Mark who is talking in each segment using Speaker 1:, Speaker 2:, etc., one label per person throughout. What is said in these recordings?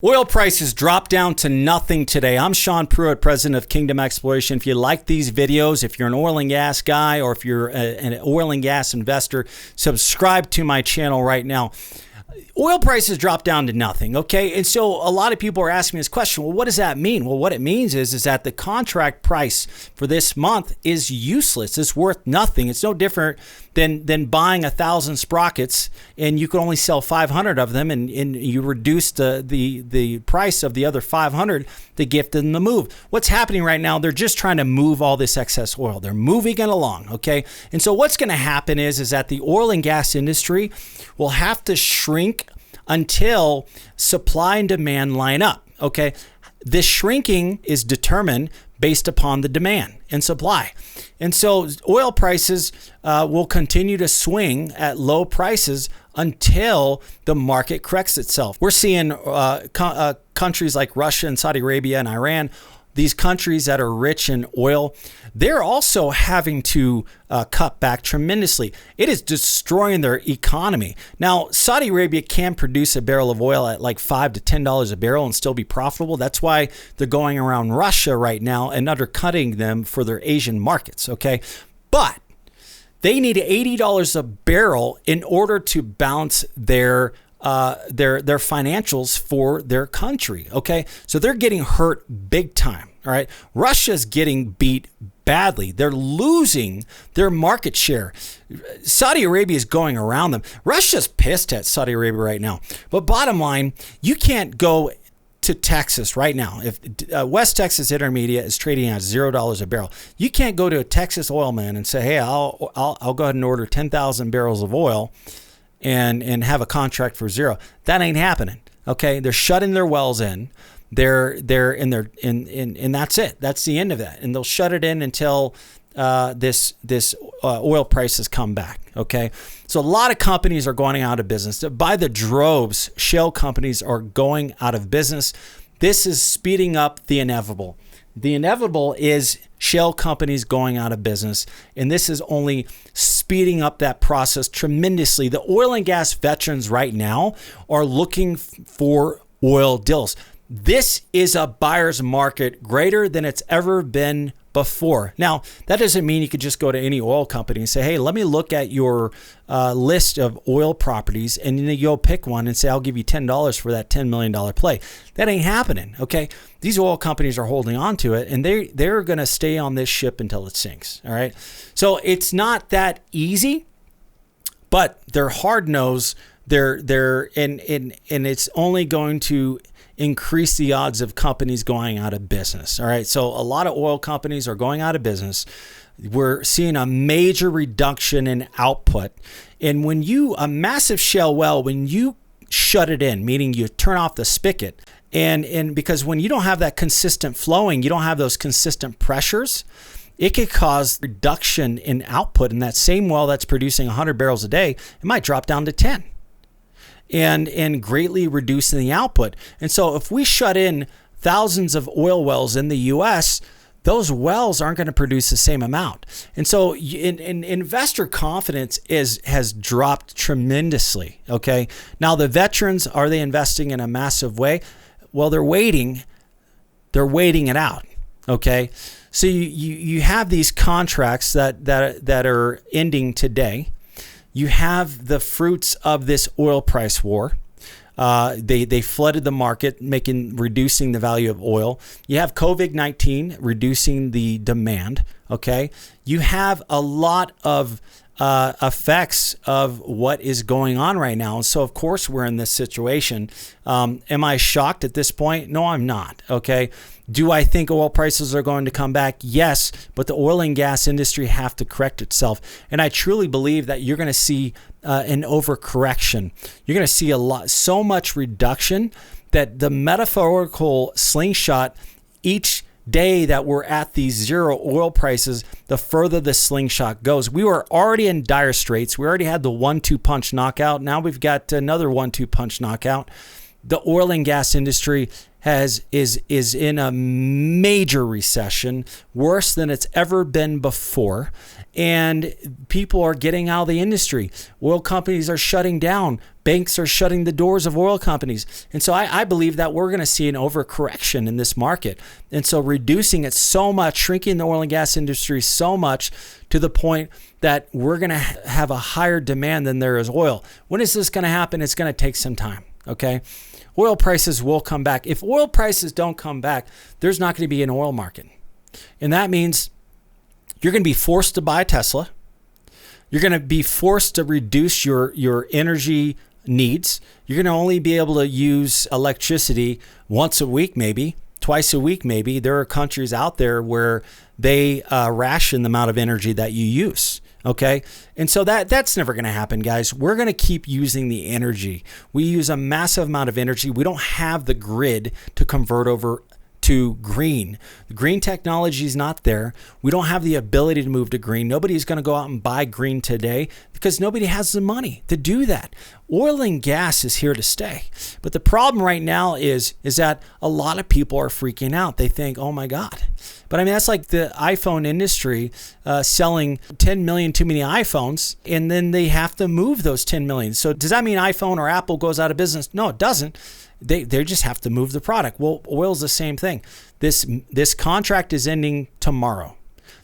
Speaker 1: Oil prices dropped down to nothing today. I'm Sean Pruitt, president of Kingdom Exploration. If you like these videos, if you're an oil and gas guy, or if you're an oil and gas investor, subscribe to my channel right now. Oil prices dropped down to nothing, okay? And so a lot of people are asking me this question, well, what does that mean? Well, what it means is that the contract price for this month is useless. It's worth nothing. It's no different than buying 1,000 sprockets and you can only sell 500 of them, and you reduce the price of the other 500 to gift them the move. What's happening right now, they're just trying to move all this excess oil. They're moving it along, okay? And so what's going to happen is that the oil and gas industry will have to shrink until supply and demand line up, okay? This shrinking is determined based upon the demand and supply. And so oil prices will continue to swing at low prices until the market corrects itself. We're seeing countries like Russia and Saudi Arabia and Iran, these countries that are rich in oil, they're also having to cut back tremendously. It is destroying their economy. Now, Saudi Arabia can produce a barrel of oil at like $5 to $10 a barrel and still be profitable. That's why they're going around Russia right now and undercutting them for their Asian markets, okay? But they need $80 a barrel in order to balance their financials for their country, okay? So they're getting hurt big time, all right? Russia's getting beat badly. They're losing their market share. Saudi Arabia is going around them. Russia's pissed at Saudi Arabia right now. But bottom line, you can't go to Texas right now. If West Texas Intermediate is trading at $0 a barrel, you can't go to a Texas oil man and say, hey, I'll go ahead and order 10,000 barrels of oil and have a contract for zero. That ain't happening. Okay, they're shutting their wells in. And that's it. That's the end of that. And they'll shut it in until this oil prices come back. Okay, so a lot of companies are going out of business. By the droves, shale companies are going out of business. This is speeding up the inevitable. The inevitable is shale companies going out of business, and this is only speeding up that process tremendously. The oil and gas veterans right now are looking for oil deals. This is a buyer's market greater than it's ever been before. Now, that doesn't mean you could just go to any oil company and say, hey, let me look at your list of oil properties, and then you'll pick one and say, I'll give you $10 for that $10 million play. That ain't happening, okay? These oil companies are holding on to it, and they're going to stay on this ship until it sinks, all right? So it's not that easy, but they're hard-nosed. And it's only going to increase the odds of companies going out of business. All right. So a lot of oil companies are going out of business. We're seeing a major reduction in output. And a massive shale well, when you shut it in, meaning you turn off the spigot, and because when you don't have that consistent flowing, you don't have those consistent pressures, it could cause reduction in output. And that same well that's producing 100 barrels a day, it might drop down to 10. And greatly reducing the output. And so if we shut in thousands of oil wells in the U.S., those wells aren't going to produce the same amount. And so investor confidence has dropped tremendously, okay? Now, the veterans, are they investing in a massive way? Well, they're waiting it out, okay? So you have these contracts that are ending today. You have the fruits of this oil price war. They flooded the market, reducing the value of oil. You have COVID-19 reducing the demand. Okay, you have a lot of effects of what is going on right now, and so of course we're in this situation. Am I shocked at this point? No, I'm not. Okay. Do I think oil prices are going to come back? Yes, but the oil and gas industry have to correct itself. And I truly believe that you're going to see an overcorrection. You're going to see so much reduction that the metaphorical slingshot, each day that we're at these zero oil prices, the further the slingshot goes. We were already in dire straits. We already had the 1-2 punch knockout. Now we've got another 1-2 punch knockout. The oil and gas industry is in a major recession, worse than it's ever been before. and people are getting out of the industry. Oil companies are shutting down. Banks are shutting the doors of oil companies. And so I believe that we're going to see an overcorrection in this market. And so reducing it so much, shrinking the oil and gas industry so much to the point that we're going to have a higher demand than there is oil. When is this going to happen? It's going to take some time, okay? Oil prices will come back. If oil prices don't come back, there's not going to be an oil market. And that means you're going to be forced to buy a Tesla. You're going to be forced to reduce your energy needs. You're going to only be able to use electricity once a week, maybe twice a week, maybe. There are countries out there where they ration the amount of energy that you use. Okay. And so that's never going to happen, guys. We're going to keep using the energy. We use a massive amount of energy. We don't have the grid to convert over to green. The green technology is not there. We don't have the ability to move to green. Nobody's going to go out and buy green today because nobody has the money to do that. Oil and gas is here to stay. But the problem right now is that a lot of people are freaking out. They think, oh my God. But I mean, that's like the iPhone industry selling 10 million too many iPhones, and then they have to move those 10 million. So does that mean iPhone or Apple goes out of business? No, it doesn't. They just have to move the product. Well, oil's the same thing. This contract is ending tomorrow.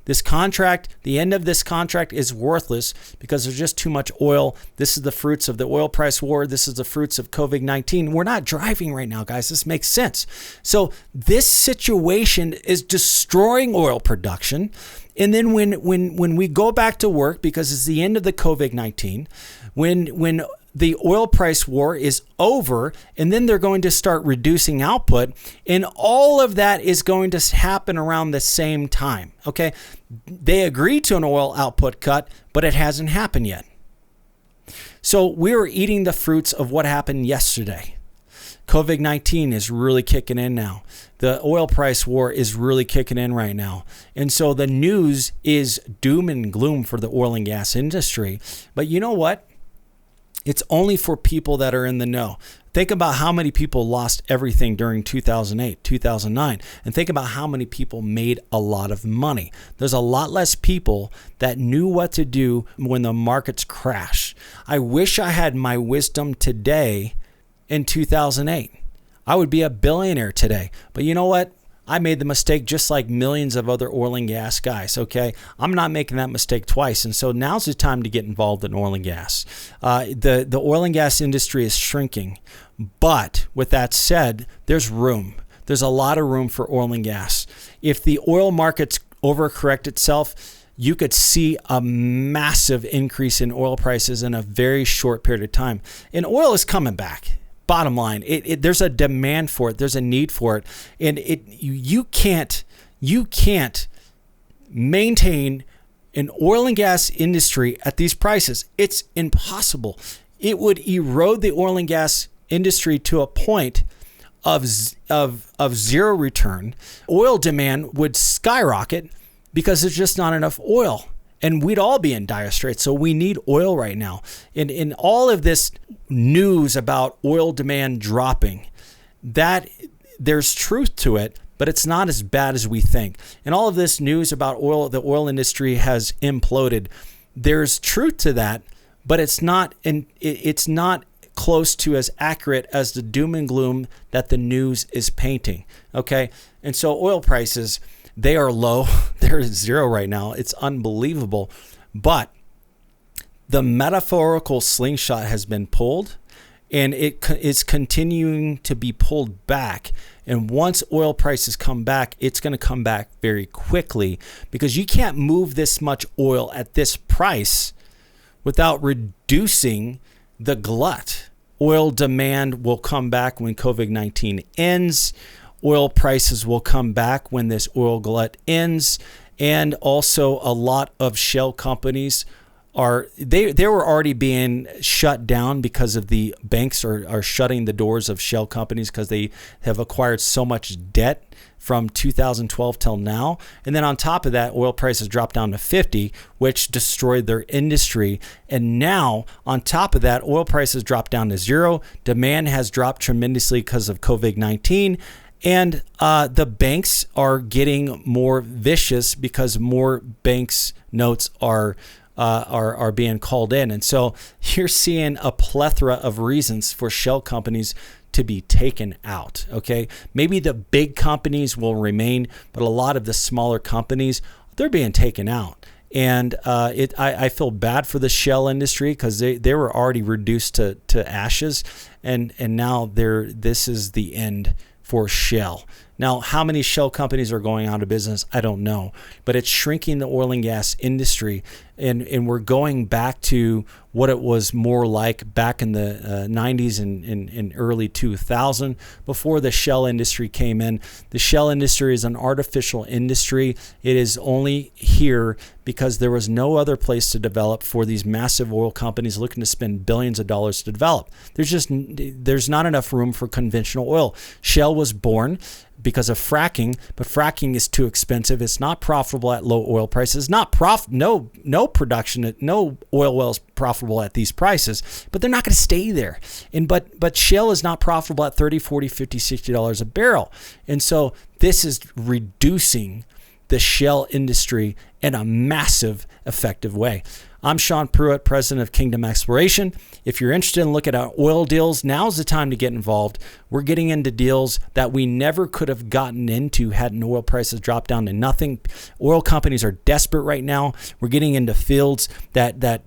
Speaker 1: This contract, the end of this contract is worthless because there's just too much oil. This is the fruits of the oil price war. This is the fruits of COVID-19. We're not driving right now, guys. This makes sense. So this situation is destroying oil production. And then when we go back to work, because it's the end of the COVID-19, when the oil price war is over, and then they're going to start reducing output, and all of that is going to happen around the same time, okay? They agreed to an oil output cut, but it hasn't happened yet. So we're eating the fruits of what happened yesterday. COVID-19 is really kicking in now. The oil price war is really kicking in right now. And so the news is doom and gloom for the oil and gas industry. But you know what? It's only for people that are in the know. Think about how many people lost everything during 2008, 2009, and think about how many people made a lot of money. There's a lot less people that knew what to do when the markets crash. I wish I had my wisdom today in 2008. I would be a billionaire today. But you know what? I made the mistake just like millions of other oil and gas guys, okay? I'm not making that mistake twice. And so now's the time to get involved in oil and gas. The oil and gas industry is shrinking. But with that said, there's room. There's a lot of room for oil and gas. If the oil markets overcorrect itself, you could see a massive increase in oil prices in a very short period of time. And oil is coming back. Bottom line, there's a demand for it. There's a need for it, and you can't maintain an oil and gas industry at these prices. It's impossible. It would erode the oil and gas industry to a point of zero return. Oil demand would skyrocket because there's just not enough oil. And we'd all be in dire straits. So we need oil right now. In all of this news about oil demand dropping, that there's truth to it, but it's not as bad as we think. And all of this news about oil, the oil industry has imploded. There's truth to that, but it's not close to as accurate as the doom and gloom that the news is painting. Okay, and so oil prices, they are low. They're at zero right now. It's unbelievable. But the metaphorical slingshot has been pulled, and it is continuing to be pulled back. And once oil prices come back, it's going to come back very quickly, because you can't move this much oil at this price without reducing the glut. Oil demand will come back when COVID-19 ends. Oil prices will come back when this oil glut ends. And also a lot of shale companies they were already being shut down because of the banks are shutting the doors of shale companies because they have acquired so much debt from 2012 till now. And then on top of that, oil prices dropped down to 50, which destroyed their industry. And now on top of that, oil prices dropped down to zero. Demand has dropped tremendously because of COVID-19. And the banks are getting more vicious because more banks notes are being called in. And so you're seeing a plethora of reasons for shell companies to be taken out. Okay, maybe the big companies will remain, but a lot of the smaller companies, they're being taken out. And I feel bad for the shell industry because they were already reduced to ashes, and now this is the end for shell. Now, how many shell companies are going out of business? I don't know, but it's shrinking the oil and gas industry, and we're going back to what it was more like back in the 90s and early 2000 before the shell industry came in. The shell industry is an artificial industry. It is only here because there was no other place to develop for these massive oil companies looking to spend billions of dollars to develop. There's not enough room for conventional oil. Shell was born because of fracking, but fracking is too expensive. It's not profitable at low oil prices. No production, no oil wells profitable at these prices, but they're not going to stay there. But shale is not profitable at $30, $40, $50, $60 a barrel. And so this is reducing the shale industry in a massive, effective way. I'm Sean Pruitt, president of Kingdom Exploration. If you're interested in looking at oil deals, now's the time to get involved. We're getting into deals that we never could have gotten into had oil prices dropped down to nothing. Oil companies are desperate right now. We're getting into fields that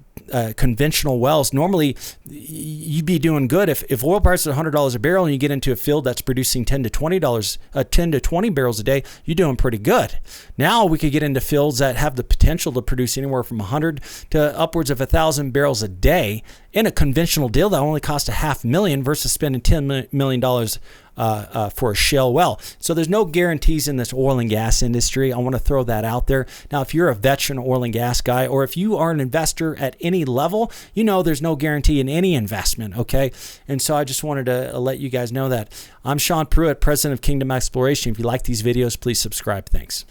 Speaker 1: conventional wells. Normally, you'd be doing good if oil prices are $100 a barrel and you get into a field that's producing $10 to $20 barrels a day. You're doing pretty good. Now we could get into fields that have the potential to produce anywhere from 100 to upwards of 1,000 barrels a day in a conventional deal that only costs $500,000 versus spending $10 million for a shale well. So there's no guarantees in this oil and gas industry. I want to throw that out there. Now, if you're a veteran oil and gas guy, or if you are an investor at any level, you know there's no guarantee in any investment, okay? And so I just wanted to let you guys know that. I'm Sean Pruitt, president of Kingdom Exploration. If you like these videos, please subscribe. Thanks.